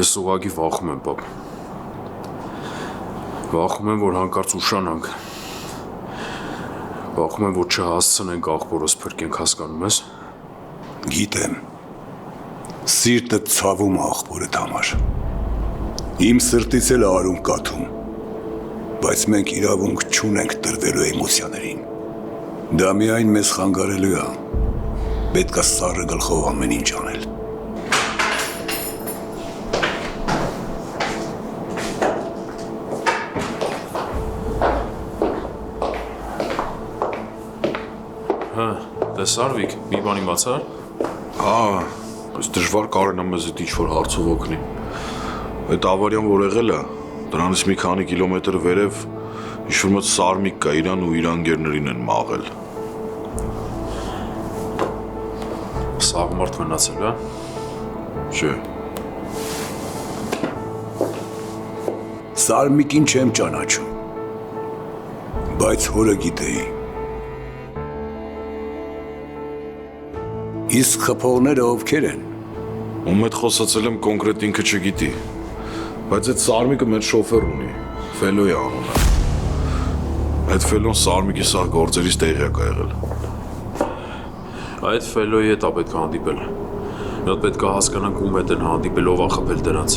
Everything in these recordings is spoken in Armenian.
Ես ուղղակի վախում եմ, պապ։ Վախում եմ, որ հանկարծ ուշանանք։ Վախում եմ, որ չհասցնենք աղբորս փրկենք, հասկանում ես։ Գիտեմ։ Սիրտը ցավում է աղբորդ համար։ Իմ սրտից էլ արում կաթում։ Բայց մենք իրավունք չունենք տրվելու էմոցիաներին։ Դա միայն մեզ խանգարելու է։ Պետք է սառը գլխով ամեն ինչ անել։ Տես Արվիկ, մի բան իմացար։ Բայց դժվար Կարենը մեզ հետ ինչ-որ հարցով օգնի։ Այդ ավարիան, որ եղել է, դրանից մի քանի կիլոմետր վերև ինչ-որ մեծ սարմիկ կա, իրան ու իր անգերներին են մաղել։ Սաղ մարդ մնացել, հա։ Չէ։ Սարմիկին չեմ ճանաչում, բայց հորը գիտեի։ Իսկ խփողները ովքեր են։ Ում հետ խոսացել եմ կոնկրետ ինքը չգիտի, բայց այդ Սարմիկը մեր շոֆեր ունի, Ֆելոյի անունը։ Այդ Ֆելոն Սարմիկի սաղ գործերից տեղյակ է եղել։ Այդ Ֆելոյի հետ է պետք է հանդիպել։ Նա պետք է հասկանանք ում հետ են հանդիպել, ով է խփել դրանց։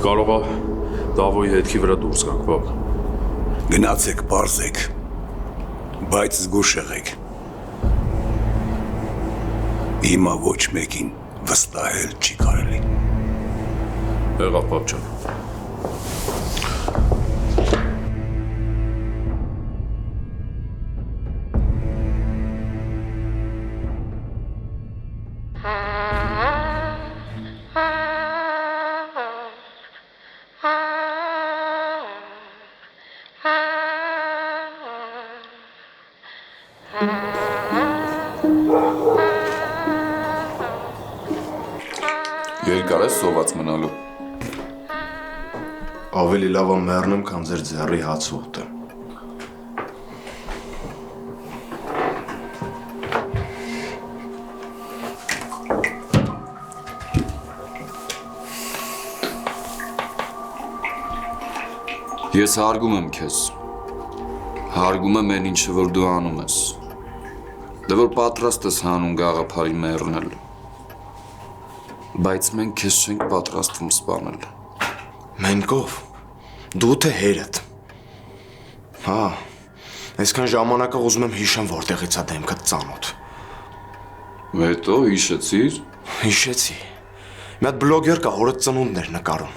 Կարող է Դավոյի հետքի վրա դուրս գանք, պապ։ Գնացեք, պարզեք, բայց զգուշ եղեք։ Հիմա ոչ մեկին վստահել չի կարելի։ Եղավ, պապ ջան։ Երկար ես սոված մնալու։ Ավելի լավ է մեռնեմ, քան ձեր ձեռի հաց ուտեմ։ Ես հարգում եմ քեզ։ Հարգում եմ այն ինչը, որ դու անում ես։ Դե որ պատրաստ ես հանուն գաղափարի մեռնել։ Բայց մենք քեզ չենք պատրաստվում սպանել։ Մենք ով։ Դու թե հերդ։ Հա, այսքան ժամանակը ուզում եմ հիշեմ, որտեղից է դեմքդ ծանոթ։ Հետո հիշեցիր։ Հիշեցի։ Մի հատ բլոգեր կա, հորդ ծնունդներ նկարում։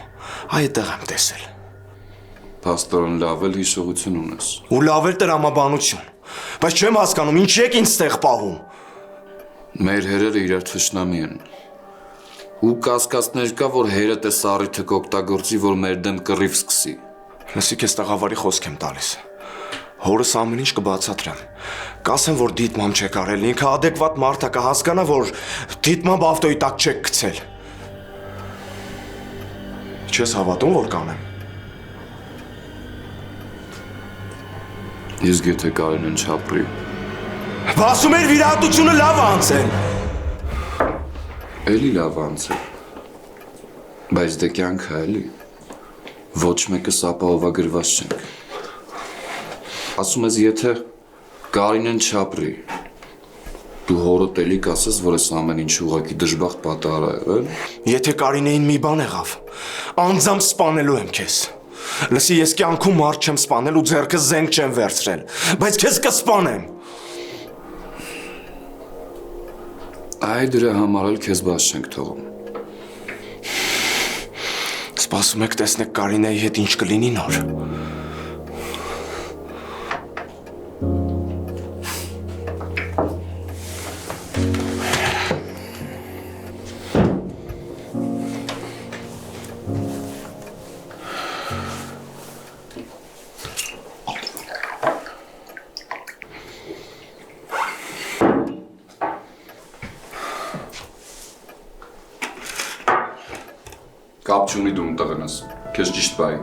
Այդտեղ եմ տեսել։ Փաստորեն լավ էլ հիշողություն ունես։ Ու լավ էլ տրամաբանություն։ Բայց չեմ հասկանում, ինչ եք ինձ ստեղ պահում։ Մեր հերերը իրար թշնամի են։ Ու կասկածներ կա, որ հերդ է սառիթը կօգտագործի, որ մեր դեմ կռիվ սկսի։ Լսի, քեզ տաղավարի խոսք եմ տալիս։ Հորս ամեն ինչ կբացատրեմ։ Կասեմ, որ դիտմամ չեք արել, ինքը ադեկվատ մարդ է, կհասկանա, որ դիտմամբ ավտոյի տակ չեք գցել։ Չես հավատում, որ կանեմ։ Իսկ եթե Կարենն չապրի։ Ասում էր վիրահատությունը լավ է անցել։ Էլի լավ անցել։ Բայց դե կյանքը էլի։ Ոչ մեկս ապահովագրված չենք։ Ասում ես, եթե Կարինեն չապրի, դու հորդ էլի կասես, որ ես ամեն ինչ ուղղակի դժբախտ պատահար է եղել։ Եթե Կարինեին մի բան եղավ, անձամբ սպանելու եմ քեզ։ Լսի, ես կյանքում մարդ չեմ սպանել ու ձեռքս զենք չեմ վերցրել, բայց քեզ կսպանեմ։ Այ դրա համար էլ քեզ բաց չենք թողում։ Սպասում եք տեսնեք Կարինեի հետ ինչ կլինի նոր։ Կապ չունի դու մտղնես, քեզ ճիշտ բայ։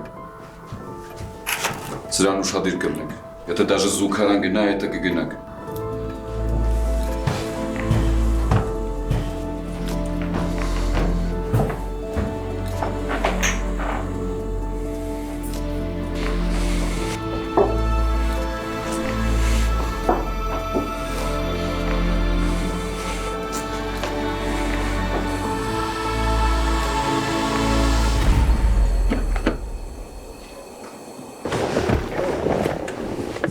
Սրան ուշադիր կլնենք, եթե դաժե զուգարան գնա, հետը կգնանք։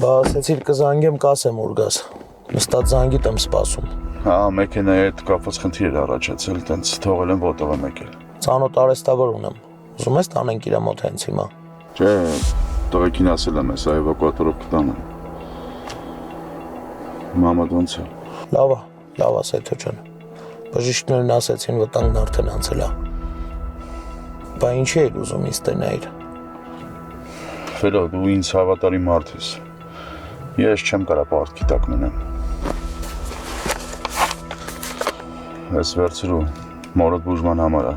Բա ասեցիր կզանգեմ կասեմ ուր գաս։ Նստած զանգիտ եմ սպասում։ Հա, մեքենայի հետ կապված խնդիր էր առաջացել, տենց թողել եմ ոտողը մեկել։ Ծանոթ արեստավոր ունեմ։ Ուզում ես տանենք իրա մոտ հենց հիմա։ Չէ, տղեկին ասել եմ ես էվակուատորով կտանեմ։ Մամադ ոնց է։ Լավ է, Սեյթո ջան։ Բժիշկներն ասեցին վտանգն արդեն անցել է։ Բա ինչի էր ուզում ինձ տենայր։ Ֆելո, դու ինձ հավատարի մարդ ես։ Ես չեմ կարա պարտքի տակ մնամ։ Ես վերցրու, մորդ բուժման համար է,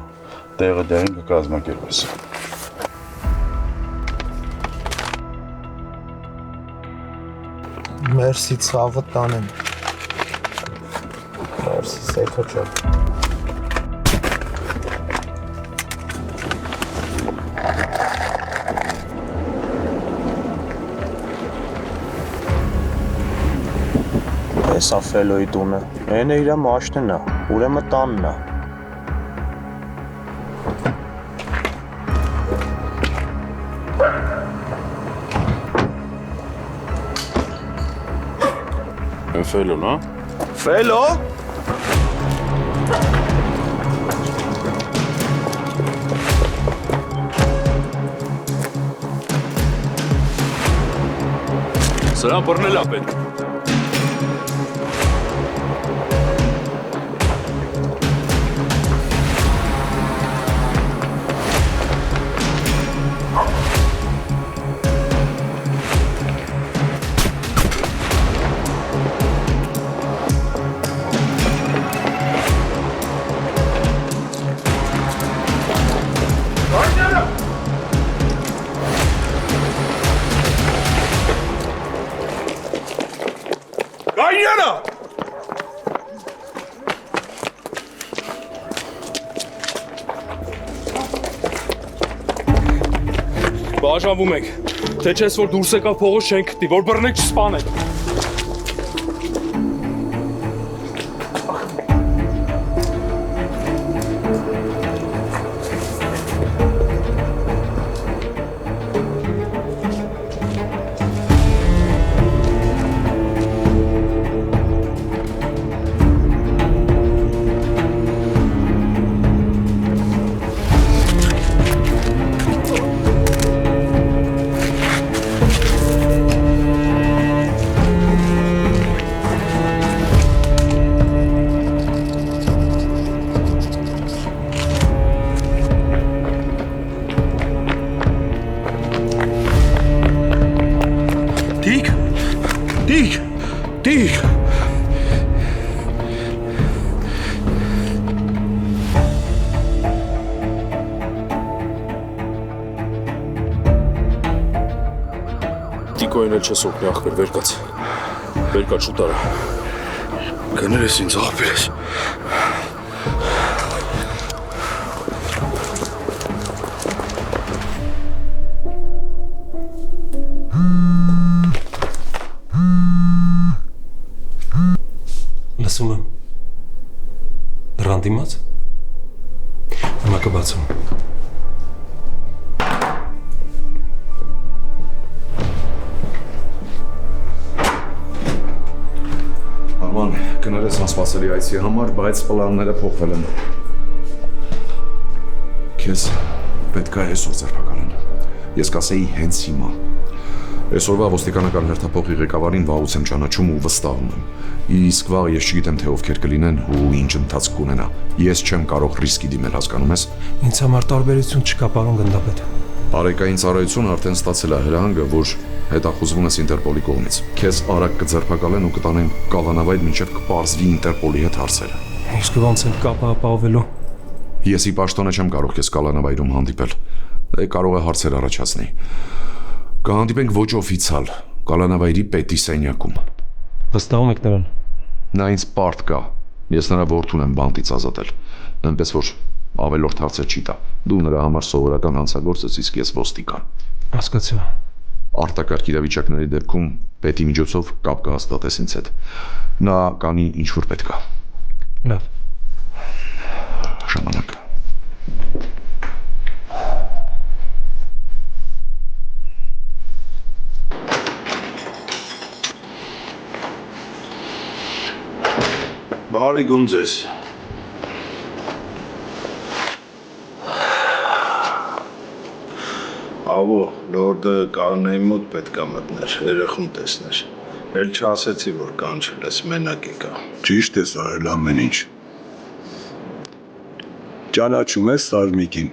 տեղը դեղին կկազմակերպես։ Մերսի ցավը տանեմ։ Մերսի Սեյթո ջան։ Էսա Ֆելոյի տունը, են է իրա մաշնն է, ուրեմն տանն է։ Ֆելոն, հա։ Ֆելո։ Սրան բռնել է պետք։ Բաժանվում եք, թե չես որ դուրս եկավ փողոց չենք գտի, որ բռնեք չսպանեք։ Դիք։ Տիկոյն էլ չես օգնի ախպեր, վեր կաց շուտ արա։ Կներես ինձ աղբեր ես։ Լսում եմ։ Դրան դիմաց։ Հիմա կբացում։ Արման, կներես անսպասելի այցի համար, բայց պլանները փոխվել են։ Քեզ պետք է այսօր ձերբակալեն։ Ես կասեի հենց հիմա։ Այսօրվա ոստիկանական հերթափոխի ղեկավարին վաղուց եմ ճանաչում ու վստահում եմ։ Իսկ վաղ ես չգիտեմ թե ովքեր կլինեն ու ինչ ընթացք կունենա։ Ես չեմ կարող ռիսկի դիմել, հասկանում ես։ Ինձ համար տարբերություն չկա, պարոն գնդապետ։ Բարեկային ծառայությունը արդեն ստացել է հրահանգը, որ հետախուզվում ես Ինտերպոլի կողմից։ Քեզ արագ կձերբակալեն ու կտանեն Կալանավայր, մինչև կպարզվի Ինտերպոլի հետ հարցերը։ Իսկ ոնց են կապը ապահովելու։ Ես ի պաշտոնը չեմ կարող քեզ Կալանավայրում հանդիպել։ Կարող է հարցեր առաջացնի։ Կհանդիպենք ոչ օֆիցիալ Կալանավայրի պետի սենյակում։ Վստահում եք նրան։ Նա ինձ պարտ կա։ Ես նրա որդուն եմ բանտից ազատել։ Այնպես որ ավելորդ հարցեր չի տա։ Դու նրա համար սովորական հանցագործ ես, իսկ ես ոստիկան։ Հասկացա։ Արտակարգ իրավիճակների դեպքում պետի միջոցով կապ կհաստատես ինձ հետ։ Նա կանի ինչ որ պետք է։ Լավ։ Ժամանակ։ Բարի գուն ձեզ։ Ավո, լորդը կանեի մոտ պետք է մտներ, երեխուն տեսներ։ Էլ չասեցի, որ կանչել ես, մենակ եկա։ Ճիշտ ես արել ամեն ինչ։ Ճանաչում ես Սարմիկին։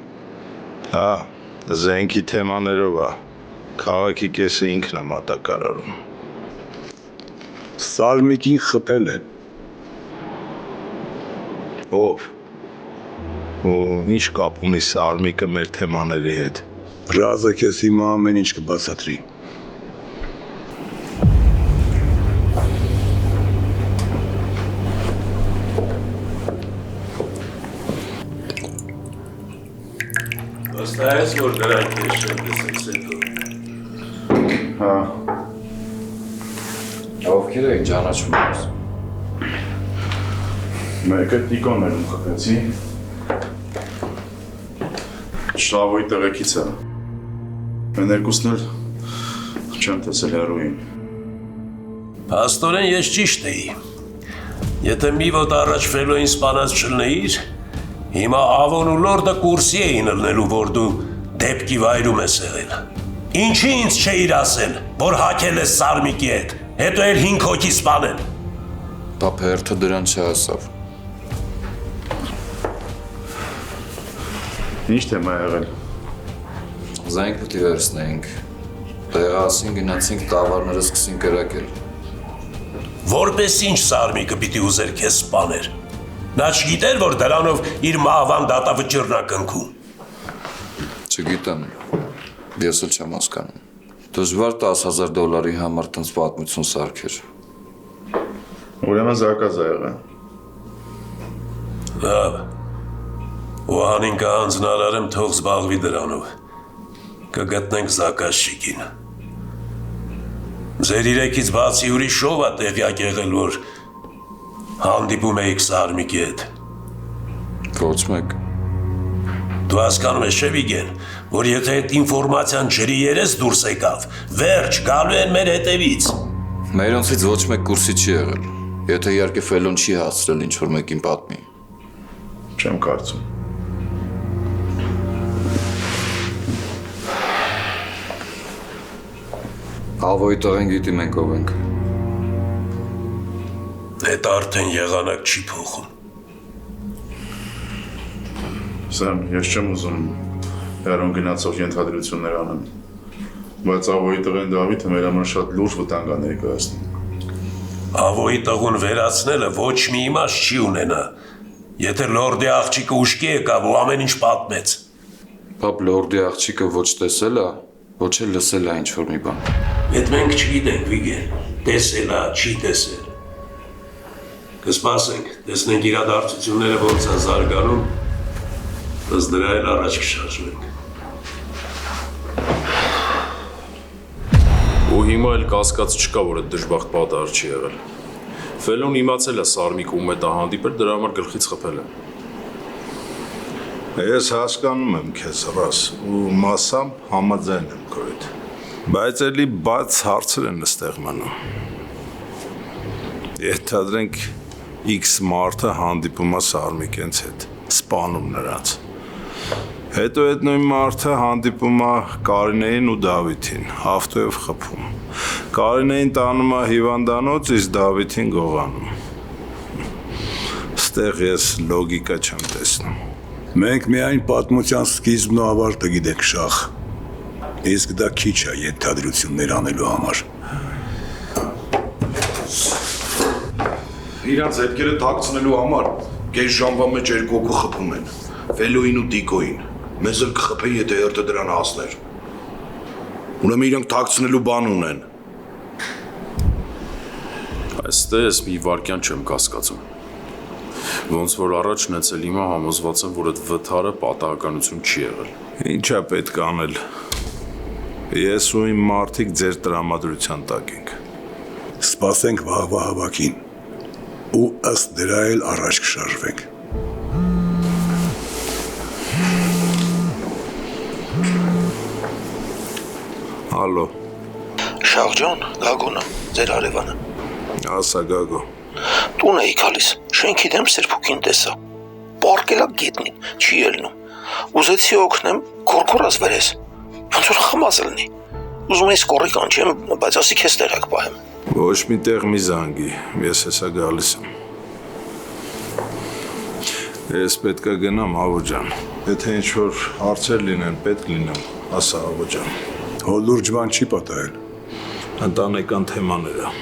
Հա, զենքի թեմաներով է։ Քաղաքի կեսը ինքն է մատակարարում։ Սարմիկին խփել են։ Ով։ Ու ինչ կապ ունի Սարմիկը մեր թեմաների հետ։ Ռազը քեզ հիմա ամեն ինչ կբացատրի։ Վստահ ես, որ դրանք ես չեմ լսեց հետո։ Հա, Ովքեր էին ճանաչում ես։ մեկը Տիկոներում խփեցի։ Շլավոյի տեղեկից է։ Մեն երկուսն էլ չեմ տեսել հեռուին։ Փաստորեն ես ճիշտ էի։ Եթե մի ոտ առաջ ֆելոյին սպանած չլնեիր, հիմա Ավոն ու լորդը կուրսի էին ըլնելու, որ դու դեպքի վայրում ես եղել։ Ինչի ինձ չէիր ասել, որ հակել ես Սարմիկի հետ, հետո էլ 5 հոգի սպանել։ Բա Փերթը դրան չհասավ։ Ինչ թեմա եղել։ Զենք պետք է վերցնեինք։ Տեղասին գնացինք տավարները սկսին կրակել։ Որպես ինչ Սարմիկը պիտի ուզեր քեզ սպաներ։ Նա չգիտեր, որ դրանով իր մահվան դատավճիռն է կնքում։ Չգիտեմ, ես էլ չեմ հասկանում։ Դժվար $10,000 համար տենց պատմություն սարքեր։ Ուրեմն զարկած է եղել։ Լավ, ու հանին կհանձնարարեմ թող զբաղվի դրանով, կգտնենք զակազչիկին։ Ձեր իրեքից բացի ուրիշ ով է տեղյակ եղել, որ հանդիպում էիք Սարմիկի հետ։ Ոչ մեկ։ Դու հասկանում ես, չէ՞ Վիգեն, որ եթե այդ ինֆորմացիան ջրի երես դուրս եկավ, վերջ, գալու են մեր հետևից։ Մերոնցից ոչ մեկ կուրսի չի եղել։ Եթե իհարկե ֆելոն չի հասցրել ինչ-որ մեկին պատմի։ Չեմ կարծում։ Ավոյի տղեն գիտի մենք ով ենք։ Այդ արդեն եղանակ չի փոխում։ Սեմ, ես չեմ ուզում հեռուն գնացող ենթադրություններ անեմ, բայց Ավոյի տղեն Դավիթը մեր համար շատ լուրջ վտանգ է ներկայացնում։ Ավոյի տղուն վերացնելը ոչ մի իմաստ չի ունենա, եթե լորդի աղջիկը ուշքի եկավ ու ամեն ինչ պատմեց։ Պապ լորդի աղջիկը ոչ տեսել է, ոչ էլ լսել է ինչ-որ մի բան։ Այդ մենք չգիտենք, Վիգեն, տեսել է, չի տեսել։ Կսպասենք, տեսնենք իրադարձությունները ոնց են զարգանում, ըստ դրա էլ առաջ կշարժվենք։ Ու հիմա էլ կասկած չկա, որ այդ դժբախտ պատահար չի եղել։ Ֆելոն իմացել է Սարմիկը ում հետ է հանդիպել, դրա համար գլխից խփել է։ Ես հասկանում եմ քեզ, Ռաս, ու մասամբ համաձայն եմ քո հետ։ Բայց էլի բաց հարցեր են այստեղ մնում։ Ենթադրենք X մարդը հանդիպում է Սարմիկենց հետ, սպանում նրանց։ Հետո այդ նույն մարդը հանդիպում է Կարինեին ու Դավիթին, ավտոյով խփում։ Կարինեին տանում է հիվանդանոց, իսկ Դավիթին գողանում։ Ստեղ ես լոգիկա չեմ տեսնում։ Մենք միայն պատմության սկիզբն ու ավարտը գիտենք շախ։ Իսկ դա քիչ է ենթադրություններ անելու համար։ Իրանց հետքերը թաքցնելու համար կես ժամվա մեջ երկու հոգու խփում են։ Ֆելոյին ու Տիկոյին։ Մեզ էլ կխփեն, եթե հերթը դրան հասներ։ Ուրեմն իրանք թաքցնելու բան ունեն։ Այստես մի վարքյան չեմ կասկածում։ Ոնց որ առաջ նեցել հիմա համոզված եմ, որ այդ վթարը պատահականություն չի եղել։ Ինչ է պետք անել։ Ես ու իմ մարդիկ ձեր տրամադրության տակ ենք։ Սպասենք վաղվա հավաքին։ Ու ըստ դրա էլ առաջ կշարժվենք։ Ալո։ Շաղ ջան, Գագոնը, ձեր արևանը։ Ասա Գագո։ Տուն էի գալիս, շենքի դեմ սերփուկին տեսա։ Պարկելա գետնին, չի ելնում։ Ուզեցի օգնեմ, գորգորած վերես։ Ոնց որ խմած լինի։ Ուզում էի սկորի կանչեմ, բայց ասի քեզ տեղակ պահեմ։ Ոչ մի տեղ մի զանգի, ես հեսա գալիս եմ։ Ես պետքա գնամ, Ավո ջան։ Եթե ինչ-որ հարցեր լինեն, պետք լինեմ, ասա Ավո ջան։ Հո լուրջ բան չի պատահել։ Ընտանեկան թեմաներ է։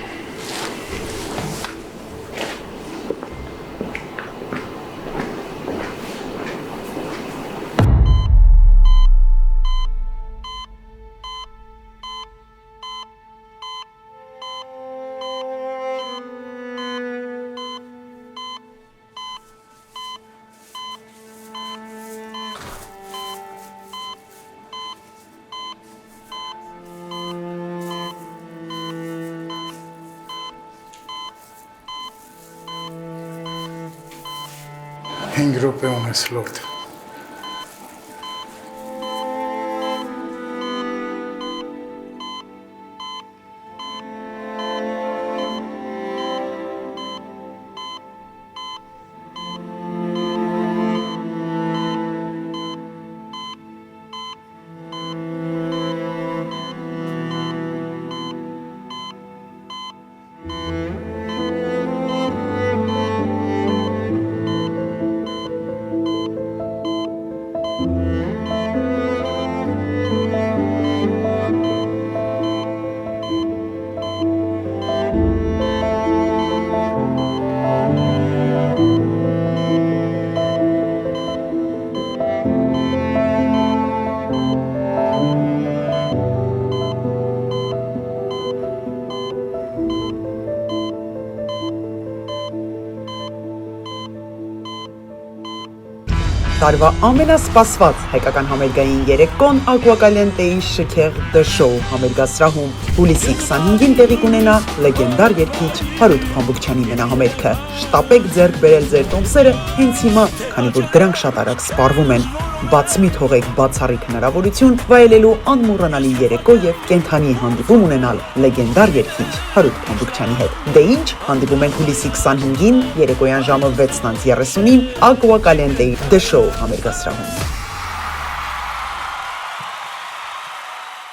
Հինգ րոպե ունես, լորդ։ Տարվա ամենասպասված հայկական համերգային երեկոն Ակուակալենտեի շքեղ The Show համերգասրահում հուլիսի 25-ին տեղի կունենա լեգենդար երգիչ Հարութ Փամբուկչյանի մենահամերգը։ Շտապեք ձեռք բերել ձեր տոմսերը հենց հիմա, քանի որ դրանք շատ արագ սպառվում են։ Բաց մի թողեք բացառիկ հնարավորություն վայելելու անմոռանալի երեկո եւ կենթանի հանդիպում ունենալ լեգենդար երգիչ Հարութ Փամբուկչյանի հետ։ Դե ինչ, հանդիպում ենք հուլիսի 25-ին երեկոյան ժամը 6:30-ին Ակուակալենտեի The Show համերգասրահում։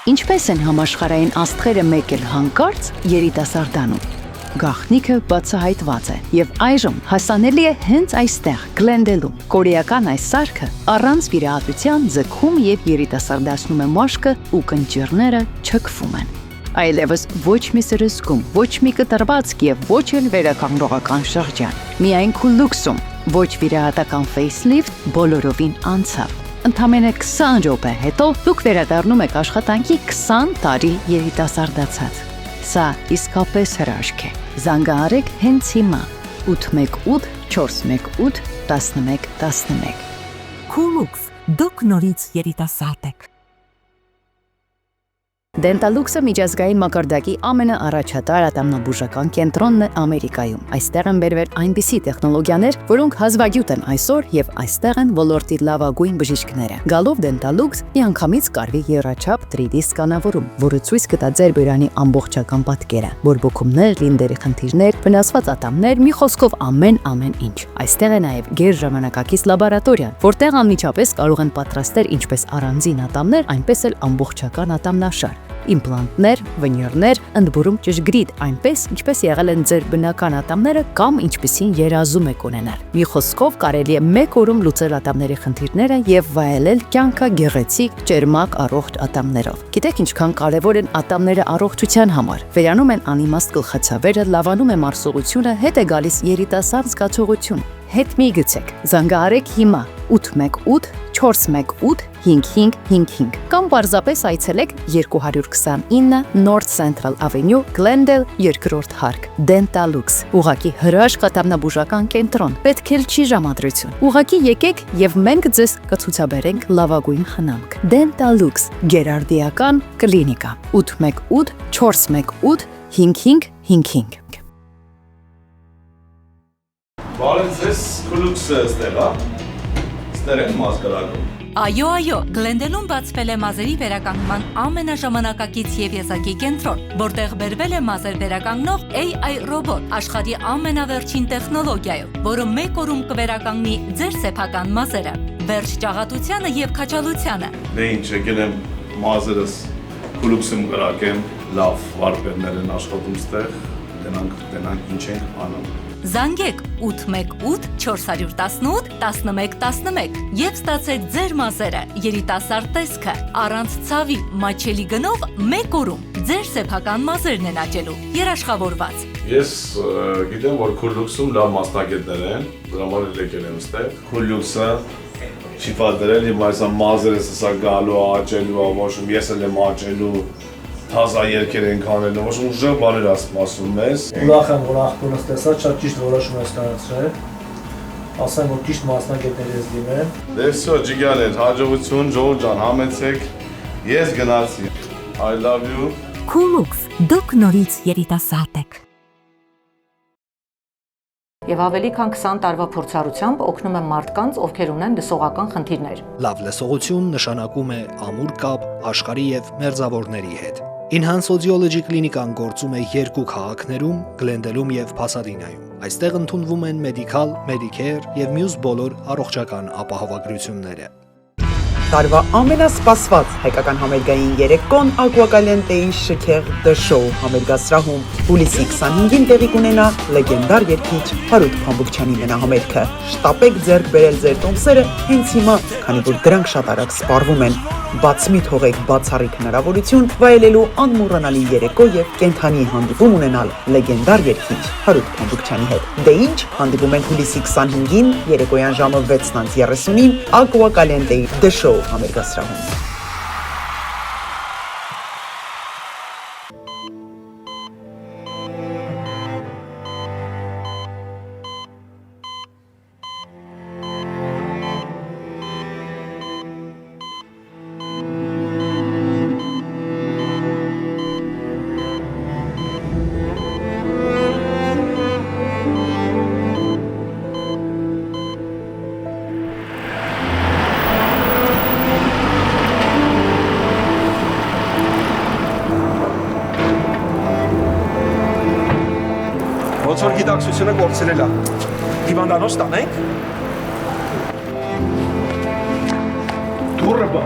Ինչպես են համաշխարհային աստղերը մեկել հանկարծ երիտասարդանում։ Գաղտնիքը բացահայտված է եւ այժմ հասանելի է հենց այստեղ, Գլենդելում։ Կորեական այս սարքը առանց վիրահատության ձգում եւ երիտասարդացնում է մաշկը ու կնճիռները չքվում են։ Այլևս ոչ մի սրսկում, ոչ մի կտրվածք եւ ոչ էլ վերականգնողական շրջան։ Միայն քուլուքսում, ոչ վիրահատական facelift բոլորովին անցավ։ Ընդամենը 20 րոպե հետո դուք վերադառնում եք աշխատանքի 20 տարի երիտասարդացած։ Սա իսկապես հրաշք է։ Զանգահարեք հենց հիմա 818 418 1111։ Քուլուքս, դուք նորից երիտասարդ եք։ Դենտալուքսը միջազգային մակարդակի ամենաառաջատար ատամնաբուժական կենտրոնն է Ամերիկայում։ Այստեղ են բերվել այնպիսի տեխնոլոգիաներ, որոնք հազվագյուտ են այսօր եւ այստեղ են ոլորտի լավագույն բժիշկները։ Գալով Դենտալուքս միանգամից կարվի եռաչափ 3D սկանավորում, որը ցույց կտա ձեր բերանի ամբողջական պատկերը՝ բորբոքումներ, լինդերի խնդիրներ, վնասված ատամներ, մի խոսքով ամեն ինչ։ Այստեղ է նաեւ գերժամանակակից լաբորատորիա, որտեղ անմիջապես կարող են պատրաստել ինչպես առանձին ատամներ, այնպես էլ ամբողջական ատամնաշար։ Իմպլանտներ, վնյուրներ, ընդբուրում ճշգրիտ, այնպես ինչպես եղել են ձեր բնական ատամները կամ ինչպիսին երազում եք ունենալ։ Մի խոսքով կարելի է մեկ օրում լուծել ատամների խնդիրները եւ վայելել կյանքը գեղեցիկ, ճերմակ, առողջ ատամներով։ Գիտեք ինչքան կարեւոր են ատամները առողջության համար։ Վերանում են անիմաստ գլխացավերը, լավանում է մարսողությունը, հետ է գալիս երիտասարդ զգացողություն։ Հետ մի գցեք, զանգահարեք հիմա 818 418 5555 կամ պարզապես այցելեք 229 North Central Avenue, Glendale, 2-րդ հարկ, Dentallux, ուղղակի հրաշք ատամնաբուժական կենտրոն, պետք էլ չի ժամադրություն, ուղղակի եկեք եւ մենք ձեզ կցուցաբերենք լավագույն խնամք, Dentallux, գերարդիական կլինիկա, 818 418 5555 Բարև ձեզ, Քուլուքսը ստեղ, հա։ Ստեղ են մասկարակում։ Այո, Գլենդելում բացվել է մազերի վերականգնման ամենաժամանակակից և եզակի կենտրոն, որտեղ բերվել է մազեր վերականգնող AI ռոբոտ աշխարհի ամենավերջին տեխնոլոգիայով, որը մեկ օրում կվերականգնի ձեր սեփական մազերը։ Վերջ ճաղատությանը և քաջալությանը։ Դե ինչ, եկել եմ մազերս կուլուքսում կրակեմ, լավ վարպետներ են աշխատում ստեղ, դենանք ինչ ենք անում։ Զանգեք 818 418 1111 և ստացեք ձեր մազերը երիտասարդ տեսքը առանց ցավի մաչելի գնով մեկ օրում ձեր սեփական մազերն են աճելու երաշխավորված։ Ես գիտեմ, որ Քուլուքսում լավ մասնագետներ են, դրա համար էլ եկել եմ ստեղ։ Քուլուքսը չի պատերել, իմ այս մազերս սա գալու աճելու, ոչ ես էլ եմ աճելու թազա երկեր ենք անելու, ոչ ուժեղ բաներ ասում ես։ Ուրախ եմ, որ աղբորս տեսա, շատ ճիշտ որոշում ես կայացրել։ Ասեմ, որ ճիշտ մասնագետներ ես դիմել։ Դե վсё, ջիգաներ, հաջողություն, Ջոն ջան, համեցեք։ Ես գնացի։ I love you։ Քուլուքս, դուք նորից երիտասարդ եք։ Եվ ավելի քան 20 տարվա փորձառությամբ օգնում եմ մարդկանց, ովքեր ունեն լսողական խնդիրներ։ Լավ լսողություն նշանակում է ամուր կապ աշխարհի եւ մերձավորների հետ։ Enhance Audiology կլինիկան գործում է 2 քաղաքներում՝ Գլենդելում եւ Փասադինայում։ Այստեղ ընդունվում են Medical, Medicare եւ մյուս բոլոր առողջական ապահովագրությունները։ Տարվա ամենասպասված հայկական համերգային երեկոն Ակուակալենտեի շքեղ The Show համերգասրահում հուլիսի 25-ին տեղի կունենա լեգենդար երգիչ Հարութ Փամբուկչյանի մենահամերգը։ Շտապեք ձեռք բերել ձեր տոմսերը հենց հիմա, քանի որ դրանք շատ արագ սպառվում են։ Բաց մի թողեք բացառիկ հնարավորություն վայելելու անմոռանալի երեկո եւ կենթանի հանդիպում ունենալ լեգենդար երգիչ Հարութ Փամբուկչյանի հետ։ Դե ինչ, հանդիպում ենք հուլիսի 25-ին երեկոյան ժամը 6:30-ին Ակուակալենտեի The Show համերգասրահում։ Ոնց որ գիտակցությունը կորցրել է։ Հիվանդանոց տանենք։ Դուրը բա։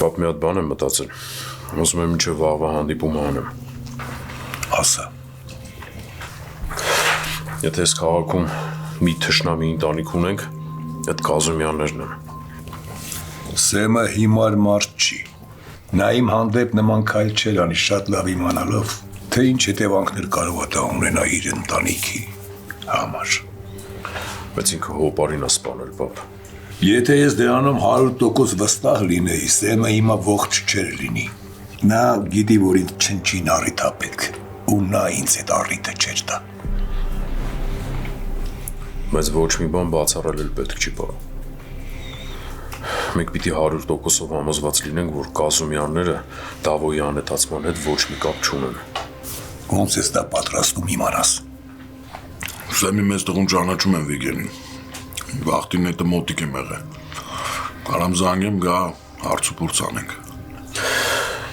Պապ մի հատ բան եմ մտածել, ուզում եմ մինչև վաղվա հանդիպում անեմ։ Ասա։ Եթե այս քաղաքում մի թշնամի ընտանիք ունենք, այդ Կազումյաններն են։ Սեմը հիմար մարդ չի։ Նա իմ հանդեպ նման քայլ չէր անի շատ լավ իմանալով, թե ինչ հետևանքներ կարող է դա ունենա իր ընտանիքի համար։ Բայց ինքը հոպարին է սպանել, պապ։ Եթե ես դրանում 100% վստահ լինեի, Սեմը հիմա ողջ չէր լինի։ Նա գիտի, որ ինձ չնչին առիթ է պետք, ու նա ինձ այդ առիթը չէր տա։ Բայց ոչ մի բան բացառել էլ պետք չի, պապ։ Մենք պիտի 100%-ով համոզված լինենք, որ Կազումյանները Դավոյի անհետացման հետ ոչ մի կապ չունեն։ Ոնց ես դա պատրաստում իմանաս։ Սեմի մեծ տղուն ճանաչում եմ Վիգենին։ Վախտին հետը մոտիկ եմ եղել։ Կարամ զանգեմ գա հարց ու փորձ անենք։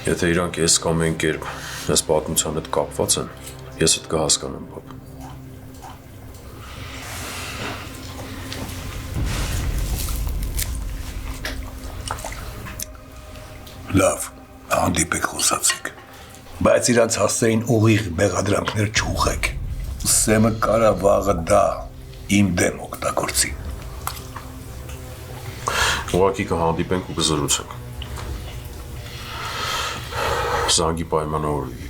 Եթե իրանք ես կամ այն կերպ այս պատմության հետ կապված են, ես այդ կհասկանամ, պապ։ Լավ, հանդիպեք խոսացեք։ Բայց իրանց հասցեին ուղիղ մեղադրանքներ չուղեք։ Սեմը կարա վաղը դա իմ դեմ օգտագործի։ Ուղղակի կհանդիպենք ու կզրուցենք։ Զանգի պայմանավորվենք։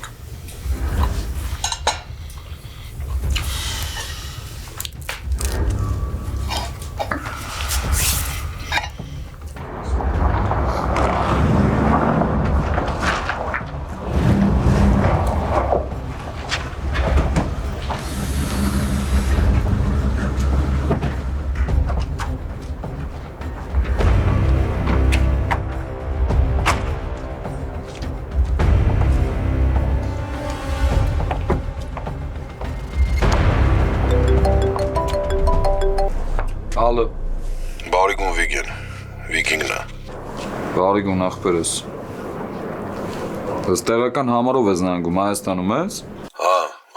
Ալո։ Բարիգուն Վիգեն, Վիկինգն է։ Բարիգուն ախպերս։ Ըստ տեղական համարով ես նայում Հայաստանում ես։ Հա,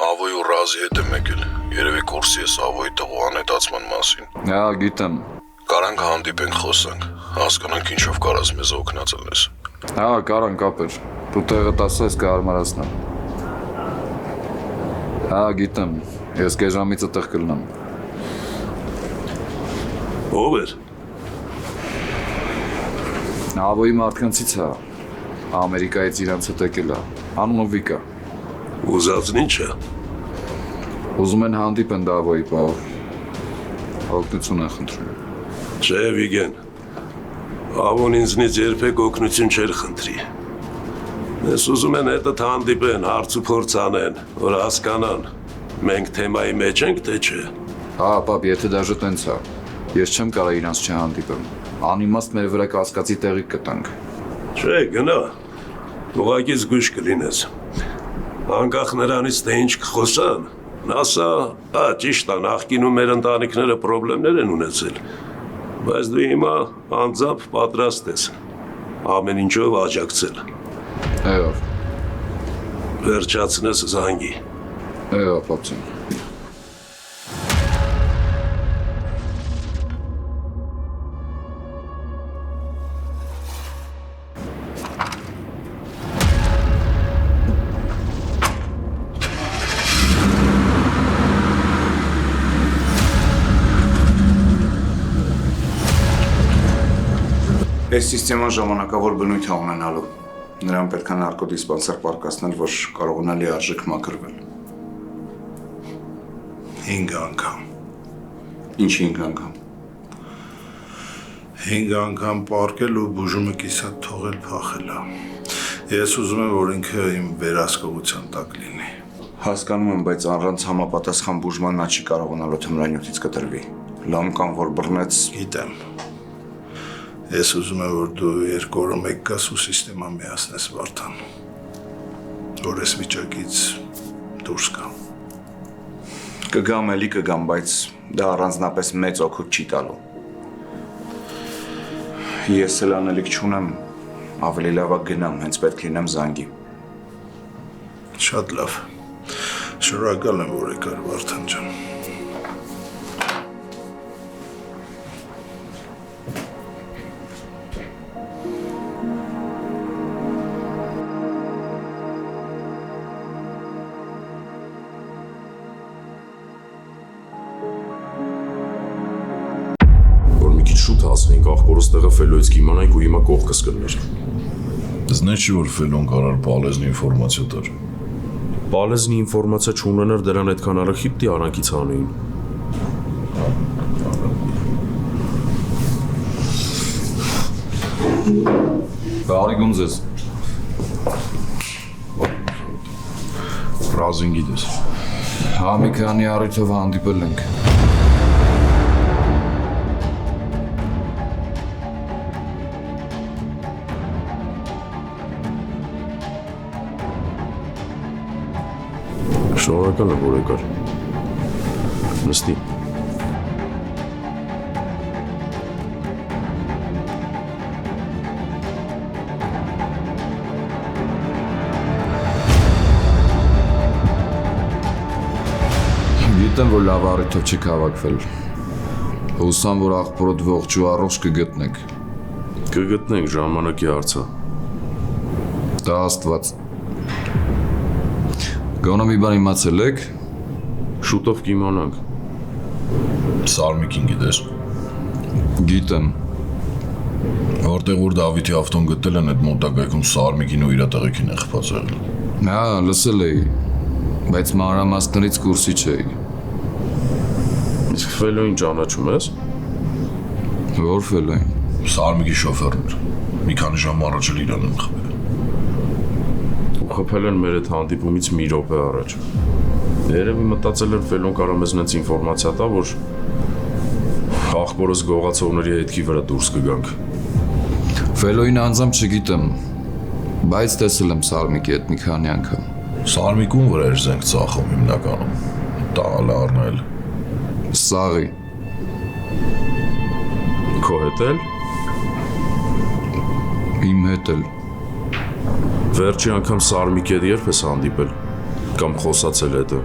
Ավոյ ու Ռազի հետ եմ եկել։ Երևի կուրսի ես Ավոյի տղու անհետացման մասին։ Հա, գիտեմ։ Կարանք հանդիպենք խոսանք, հասկանանք ինչով կարաս մեզ օգնածել ես։ Հա, կարանք ապեր։ Դու տեղը ասես կհարմարացնեմ։ Հա, գիտեմ։ Ես գեժամից այդտեղ կլնեմ։ Ով էր։ Ավոյի մարդկանցից է։ Ամերիկայից իրանց հետ եկել է։ Անունը Վիկա։ Ուզածն ինչ է։ Ուզում են հանդիպեն Ավոյի պահով։ Օգնություն են խնդրում։ Չէ, Վիգեն։ Ավոն ինձնից երբեք օգնություն չէր խնդրի։ Ես ուզում են հետդ հանդիպեն, հարց ու փորձ անեն, որ հասկանան։ Մենք թեմայի մեջ ենք, թե չէ։ Հա, պապ, եթե դաժե տենց է։ Ես չեմ կարող իրանց չհանդիպեմ։ Անիմաստ մեր վրա կասկածի տեղի կտանք։ Չէ, գնա։ Ուղղակի զգույշ կլինես։ Անկախ նրանից թե ինչ կխոսան, ասա, հա, ճիշտ է, նախկինում մեր ընտանիքները խնդիրներ են ունեցել, բայց դու հիմա անձամբ պատրաստ ես ամեն ինչով աջակցել։ Այո։ Վերջացնես զանգի։ Այո, պապցին։ Այս սիստեման ժամանակավոր բնույթ է ունենալու։ Նրան պետք է նարկոդիսպանսեր պարկասնել, որ կարողանա լիարժեք մաքրվել։ 5 անգամ։ Ինչ 5 անգամ։ 5 անգամ պարկել ու բուժումը կիսատ թողել փախել է։ Ես ուզում եմ, որ ինքը իմ վերահսկողության տակ լինի։ Հասկանում եմ, բայց առանց համապատասխան բուժման նա չի կարողանալու թմրանյութից կտրվի։ Լամկան, որ բռնեց, գիտեմ։ Ես ուզում եմ, որ դու 2 օրը մեկ գաս ու սիստեմա միացնես Վարդան, որ ես վիճակից դուրս գա։ Կգամ, էլի կգամ, բայց դա առանձնապես մեծ օգուտ չի տալու։ Ես էլ անելիք չունեմ, ավելի լավ է գնամ, հենց պետք լինեմ զանգի։ Շատ լավ։ Շնորհակալ եմ, որ եկար Վարդան ջան։ Շուտ հասնենք, աղբորս տեղը Ֆելոյից կիմանայինք ու հիմա կողքս կլներ։ Զնեչ չի, որ Ֆելոն կարար պալեզնի ինվորմացիա տար։ Պալեզնի ինվորմացիա չունենար դրան այդքան արագ խիպտի արանքից հանեին։ Բարիգուն ձեզ։ Ռազին գիտես։ Հա, մի քանի առիթով հանդիպել ենք։ Շնորհակալ եմ, որ եկար։ Նստի։ Գիտեմ, որ լավ առիթով չեք հավաքվել։ Հուսամ, որ աղբորդ ողջ ու առողջ կգտնեք։ Կգտնենք, ժամանակի հարց է։ Դա Աստված։ Գոնե մի բան իմացել եք։ Շուտով կիմանանք։ Սարմիկին գիտես։ Գիտեմ։ Որտեղ որ Դավիթի ավտոն գտել են, այդ մոտակայքում Սարմիկին ու իր տղեկին է խփած եղել։ Հա, լսել էի, բայց մանրամասներից կուրսի չէի։ Իսկ Ֆելոին ճանաչում ես։ Որ Ֆելոին։ Սարմիկի շոֆերն էր։ Մի քանի ժամ առաջ էլ իրան են խփել։ Ու խփել են մեր այդ հանդիպումից մի րոպե առաջ։ Երևի մտածել են Ֆելոն կարող մեզ նենց ինֆորմացիա տա, որ ախպորս գողացողների հետքի վրա դուրս կգանք։ Ֆելոին անձամբ չգիտեմ, բայց տեսել եմ Սարմիկի հետ մի քանի անգամ։ Սարմիկուն վրա էր զենք ծախում հիմնականում։ Տաղալ առնել։ Սաղի։ Քո հետ էլ։ Իմ հետ էլ։ Վերջի անգամ Սարմիկի հետ երբ ես հանդիպել, կամ խոսացել հետը։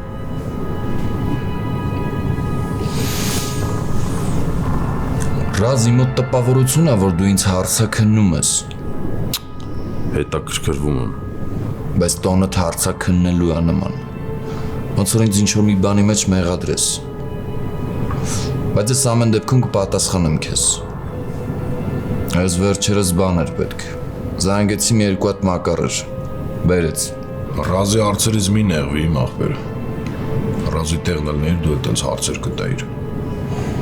Ռազի մոտ տպավորություն է, որ դու ինձ հարցաքննում ես։ Հետաքրքրվում եմ։ Բայց տոնդ հարցաքննելու է նման։ Ոնց որ ինձ ինչ-որ մի բանի մեջ մեղադրես։ Բայց ես ամեն դեպքում կպատասխանեմ քեզ։ Այս վերջերս բան էր պետք։ Զանգեցի մի երկու հատ մակարեր։ Բերեց։ Ռազի հարցերից մի նեղվի իմ ախպեր։ Ռազի տեղն էլ ներ դու այդպես հարցեր կտայիր։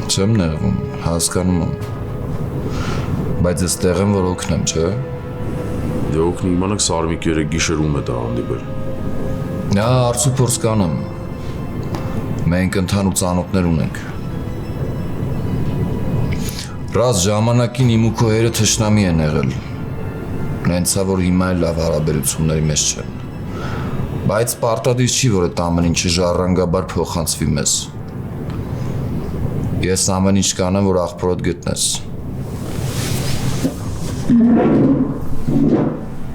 Չեմ նեղվում, հասկանում եմ։ Բայց ես տեղ եմ, որ օգնեմ, չէ՞։ Դե օգնի իմանաք Սարմիկը երեք գիշեր ում է դա հանդիպել։ Նա արցուփորձ կանեմ։ Մենք ընդհանուր ծանոթներ ունենք։ Ռազ ժամանակին իմ ու քո հերը թշնամի են եղել։ Նենցա որ հիմա էլ լավ հարաբերությունների մեջ չեն։ Բայց պարտադիր չի, որ այդ ամեն ինչը ժառանգաբար փոխանցվի մեզ։ Ես ամեն ինչ կանեմ, որ աղբորդ գտնես։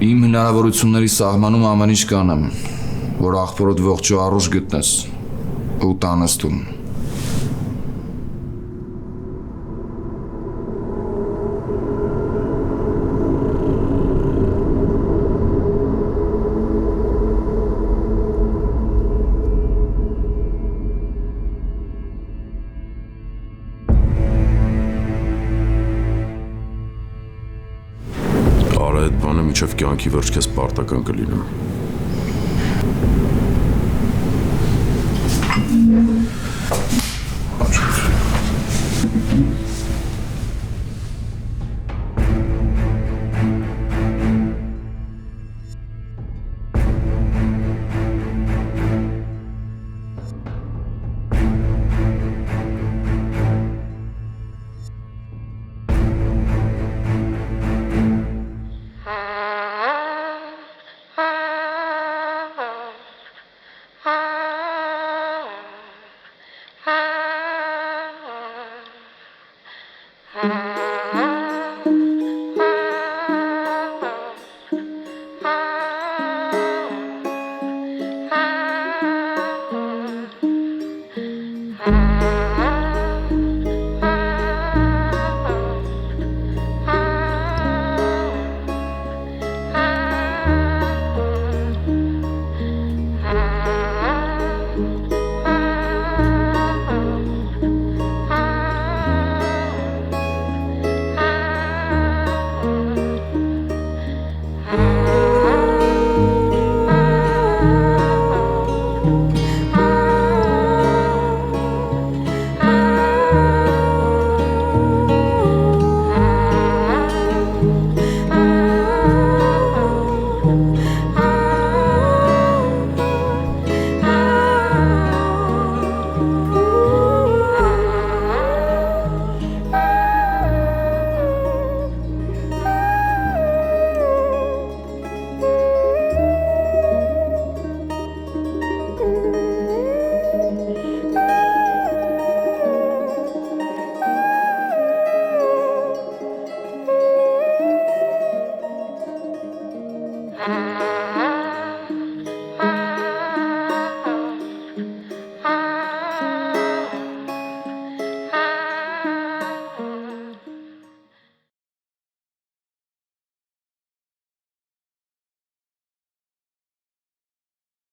Իմ հնարավորությունների սահմանում ամեն ինչ կանեմ, որ աղբորդ ողջ ու առուժ գտնես ու տանես տուն։ Արա այդ բանը միջև կյանքի վերջ քեզ պարտական կլինեմ։